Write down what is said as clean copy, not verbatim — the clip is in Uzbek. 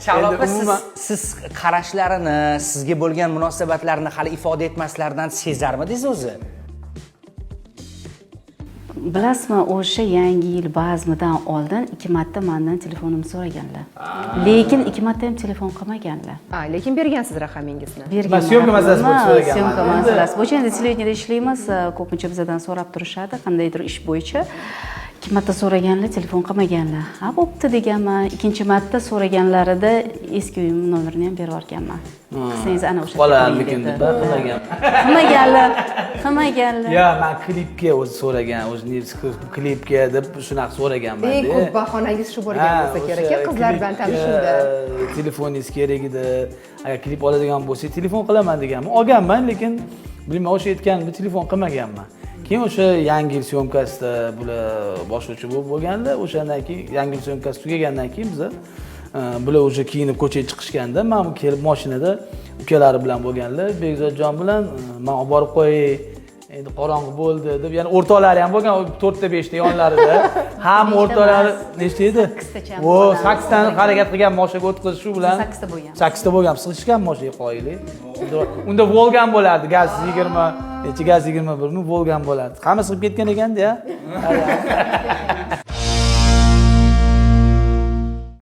Shahlo opa, siz qarashlarini, sizga bo'lgan munosabatlarini hali ifoda etmaslardan sezarmidingiz o'zi? Bilasizmi, o'sha yangi yil bazmidan oldin 2 marta mendan telefonimni so'raganlar. Lekin 2 marta ham telefon qilmaganlar. Lekin bergansiz raqamingizni. Bergan. Syomka masalasi bo'yicha so'raganman. Syomka masalasi bo'yicha endi televideniyada ishlaymiz, ko'pincha bizdan so'rab turishadi, qandaydir ish bo'yicha. 2 marta so'raganlar, telefon qilmaganlar. Ha, bo'pti deganman. Ikkinchi marta so'raganlarida eski uyim nomerini ham berib yuborganman. Qilsangiz ana o'sha. Qolarmikin deb qilmagan. Qilmaganlar. Ya, men klipga o'zi so'ragan, o'zi klipga deb shunaqa so'raganman. Ko'p bahonangiz shu bo'lgan bo'lsa kerak, qizlar bilan tanishuvda. Telefoningiz kerak edi. Agar klip oladigan bo'lsa, telefon qilaman deganman. Olganman, lekin bilmayman, o'sha aytganimda telefon qilmaganman. Keyin o'sha yangi yil syomkasida bular boshlovchi bo'lganlar. O'shandan keyin yangi yil syomkasi tugagandan keyin biz bular o'sha kiyinib ko'chaga chiqishganda, men kelib mashinada ukalari bilan bo'lganlar. Bekzodjon bilan men olib borib qo'yay, endi qorong'i bo'ldi deb, ya'ni o'rtoqlari ham bo'lgan, 4 ta 5 ta yonlarida. Ham o'rtoqlari nechta edi? 8 tani harakat qilgan mashinaga o'tqizish shu bilan 8 ta bo'lgan. 8 ta bo'lgan, sig'ishgan mashinaga qo'yaylik. Unda Volgan bo'lardi, gaz 20, necha gaz 21 mi Volgan bo'lardi. Hammasi sig'ib ketgan ekanda-ya.